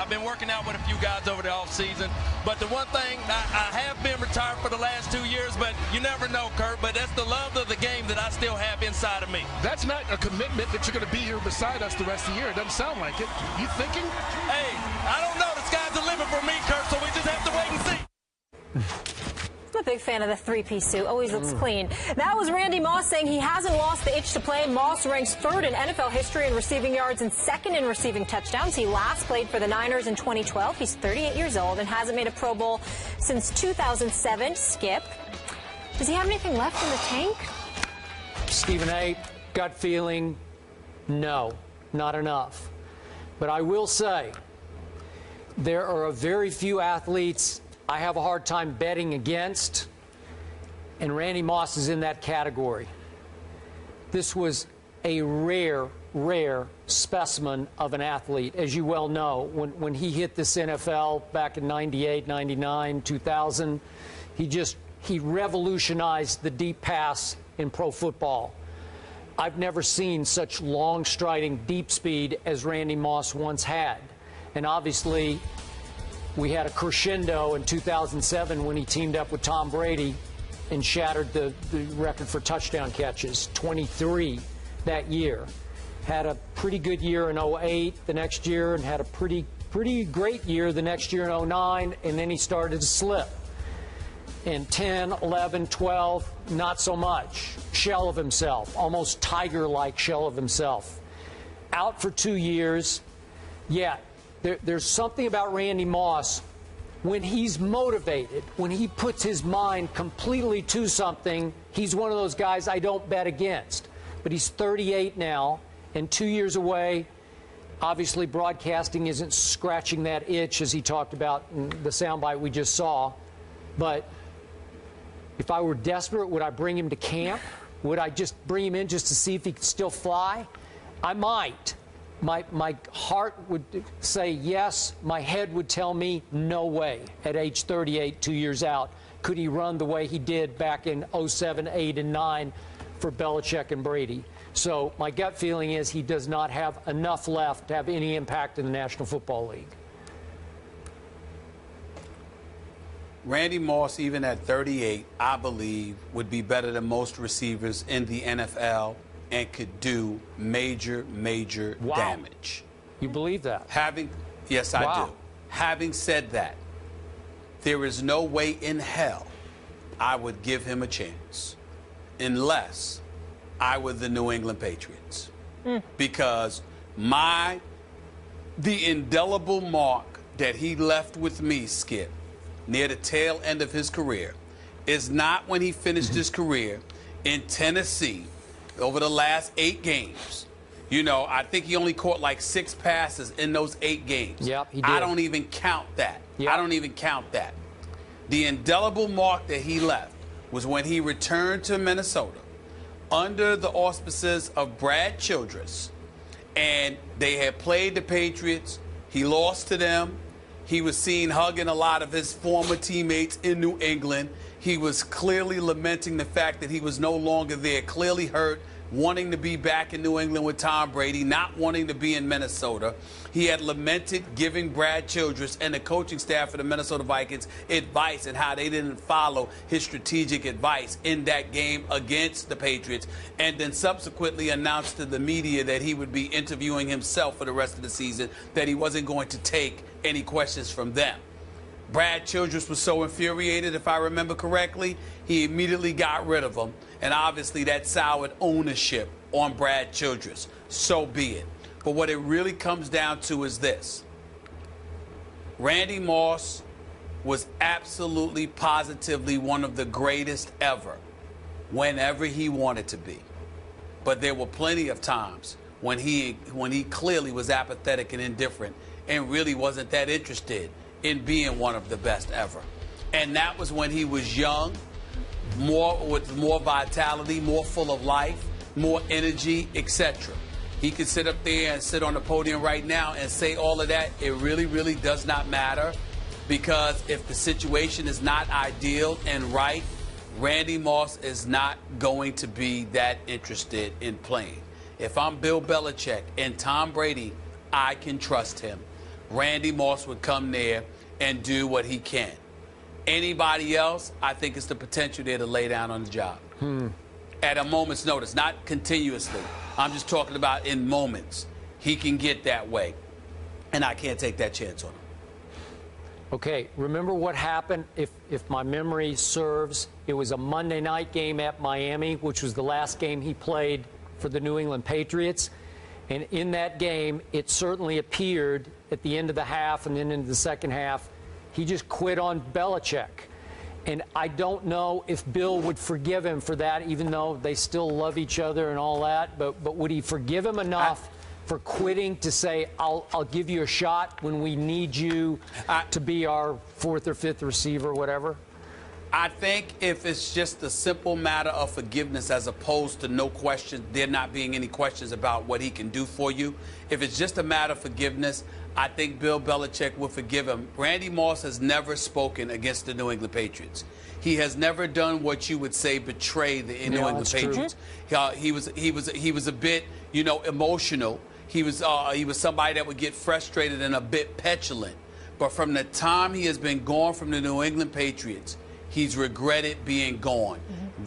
I've been working out with a few guys over the offseason. But the one thing, I have been retired for the last 2 years, but you never know, Kurt. But that's the love of the game that I still have inside of me. That's not a commitment that you're going to be here beside us the rest of the year. It doesn't sound like it. You thinking? Hey, I don't know. The sky's the limit for me, Kurt, so we just have to wait and see. I'm a big fan of the three-piece suit. Always looks clean. That was Randy Moss saying he hasn't lost the itch to play. Moss ranks third in NFL history in receiving yards and second in receiving touchdowns. He last played for the Niners in 2012. He's 38 years old and hasn't made a Pro Bowl since 2007. Skip, does he have anything left in the tank? Stephen A., gut feeling, no, not enough. But I will say, there are a very few athletes I have a hard time betting against, and Randy Moss is in that category. This was a rare specimen of an athlete, as you well know. When he hit this NFL back in 98, 99, 2000, he revolutionized the deep pass in pro football. I've never seen such long striding deep speed as Randy Moss once had. And obviously, we had a crescendo in 2007 when he teamed up with Tom Brady and shattered the record for touchdown catches, 23 that year. Had a pretty good year in 08 the next year, and had a pretty great year the next year in 09, and then he started to slip. In 10, 11, 12, not so much. Shell of himself, almost tiger-like shell of himself. Out for 2 years. Yeah, there's something about Randy Moss. When he's motivated, when he puts his mind completely to something, he's one of those guys I don't bet against. But he's 38 now and 2 years away. Obviously, broadcasting isn't scratching that itch, as he talked about in the soundbite we just saw. But if I were desperate, would I bring him to camp? Would I just bring him in just to see if he could still fly? I might. My heart would say yes. My head would tell me no way. At age 38, 2 years out, could he run the way he did back in 07, 8, and 9 for Belichick and Brady? So my gut feeling is he does not have enough left to have any impact in the National Football League. Randy Moss, even at 38, I believe, would be better than most receivers in the NFL and could do major damage. You believe that? Yes, I do. Having said that, there is no way in hell I would give him a chance unless I were the New England Patriots. Because the indelible mark that he left with me, Skip, near the tail end of his career, is not when he finished his career in Tennessee over the last 8 games. You know, I think he only caught like 6 passes in those 8 games. Yep, he did. I don't even count that. Yep. I don't even count that. The indelible mark that he left was when he returned to Minnesota under the auspices of Brad Childress, and they had played the Patriots. He lost to them. He was seen hugging a lot of his former teammates in New England. He was clearly lamenting the fact that he was no longer there, clearly hurt, wanting to be back in New England with Tom Brady, not wanting to be in Minnesota. He had lamented giving Brad Childress and the coaching staff of the Minnesota Vikings advice and how they didn't follow his strategic advice in that game against the Patriots, and then subsequently announced to the media that he would be interviewing himself for the rest of the season, that he wasn't going to take any questions from them. Brad Childress was so infuriated, if I remember correctly, he immediately got rid of him. And obviously that soured ownership on Brad Childress. So be it. But what it really comes down to is this. Randy Moss was absolutely, positively one of the greatest ever whenever he wanted to be. But there were plenty of times when he clearly was apathetic and indifferent and really wasn't that interested in being one of the best ever. And that was when he was young, with more vitality, more full of life, more energy, etc. He could sit up there and sit on the podium right now and say all of that. It really does not matter, because if the situation is not ideal and right, Randy Moss is not going to be that interested in playing. If I'm Bill Belichick and Tom Brady, I can trust him. Randy Moss would come there and do what he can. Anybody else, I think it's the potential there to lay down on the job. At a moment's notice, not continuously. I'm just talking about in moments. He can get that way, and I can't take that chance on him. Okay, remember what happened, if my memory serves, it was a Monday night game at Miami, which was the last game he played for the New England Patriots. And in that game, it certainly appeared at the end of the half and then into the second half, he just quit on Belichick. And I don't know if Bill would forgive him for that, even though they still love each other and all that. But would he forgive him enough for quitting to say, I'll give you a shot when we need you to be our fourth or fifth receiver, whatever? I think if it's just a simple matter of forgiveness as opposed to no question, there not being any questions about what he can do for you, if it's just a matter of forgiveness, I think Bill Belichick will forgive him. Randy Moss has never spoken against the New England Patriots. He has never done what you would say betray the New England Patriots. He was a bit, emotional. He was somebody that would get frustrated and a bit petulant. But from the time he has been gone from the New England Patriots, he's regretted being gone.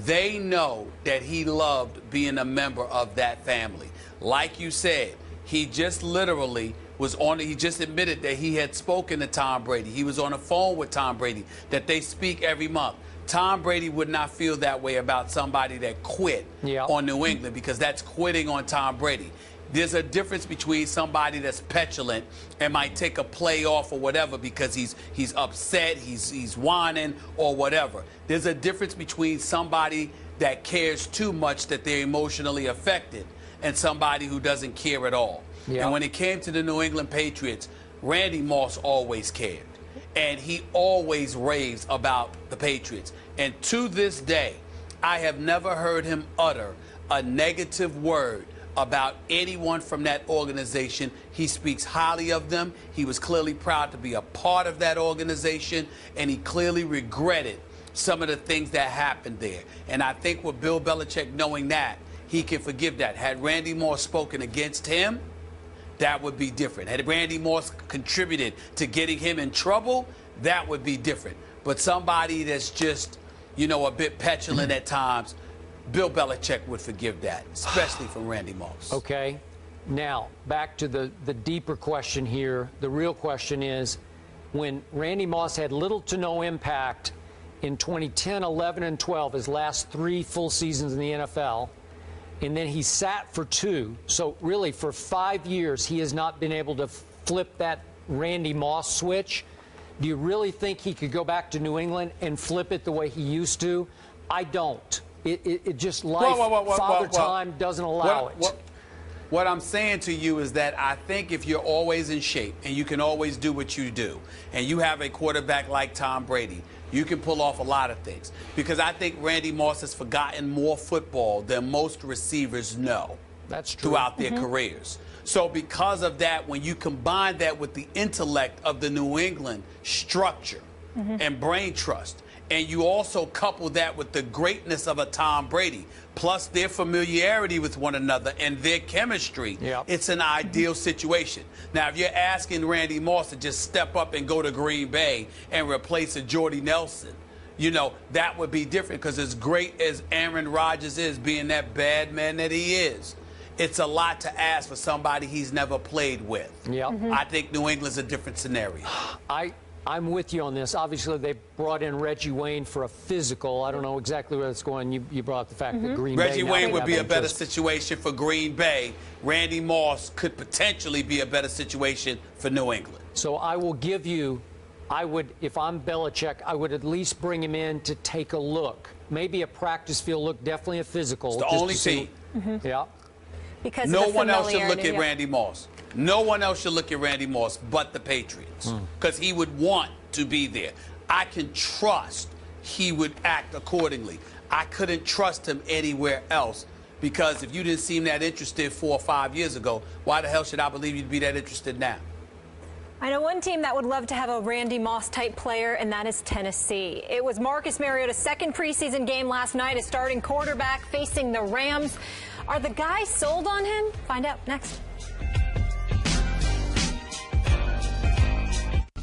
They know that he loved being a member of that family. Like you said, he just literally he just admitted that he had spoken to Tom Brady. He was on the phone with Tom Brady, that they speak every month. Tom Brady would not feel that way about somebody that quit on New England, because that's quitting on Tom Brady. There's a difference between somebody that's petulant and might take a play off or whatever because he's upset, he's whining or whatever. There's a difference between somebody that cares too much that they're emotionally affected and somebody who doesn't care at all. And when it came to the New England Patriots, Randy Moss always cared. And he always raves about the Patriots. And to this day, I have never heard him utter a negative word about anyone from that organization. He speaks highly of them. He was clearly proud to be a part of that organization, and he clearly regretted some of the things that happened there. And I think with Bill Belichick knowing that, he can forgive that. Had Randy Moss spoken against him, that would be different. Had Randy Moss contributed to getting him in trouble, that would be different. But somebody that's just, a bit petulant at times, Bill Belichick would forgive that, especially from Randy Moss. Okay. Now, back to the deeper question here. The real question is, when Randy Moss had little to no impact in 2010, 11, and 12, his last 3 full seasons in the NFL, and then he sat for 2. So really, for 5 years, he has not been able to flip that Randy Moss switch. Do you really think he could go back to New England and flip it the way he used to? I don't. It just Father Time doesn't allow it. What I'm saying to you is that I think if you're always in shape and you can always do what you do, and you have a quarterback like Tom Brady, you can pull off a lot of things. Because I think Randy Moss has forgotten more football than most receivers know. That's true. Throughout their careers. So because of that, when you combine that with the intellect of the New England structure and brain trust, and you also couple that with the greatness of a Tom Brady, plus their familiarity with one another and their chemistry, it's an ideal situation. Now, if you're asking Randy Moss to just step up and go to Green Bay and replace a Jordy Nelson, that would be different, because as great as Aaron Rodgers is, being that bad man that he is, it's a lot to ask for somebody he's never played with. I think New England's a different scenario. I'm with you on this. Obviously, they brought in Reggie Wayne for a physical. I don't know exactly where it's going. You brought up the fact that Green Bay... Reggie Wayne would be a better situation for Green Bay. Randy Moss could potentially be a better situation for New England. So I will give you... if I'm Belichick, I would at least bring him in to take a look. Maybe a practice field look, definitely a physical. It's the only team. Because no one else should look at Randy Moss. No one else should look at Randy Moss but the Patriots, because he would want to be there. I can trust he would act accordingly. I couldn't trust him anywhere else, because if you didn't seem that interested 4 or 5 years ago, why the hell should I believe you'd be that interested now? I know one team that would love to have a Randy Moss-type player, and that is Tennessee. It was Marcus Mariota's second preseason game last night as starting quarterback facing the Rams. Are the guys sold on him? Find out next.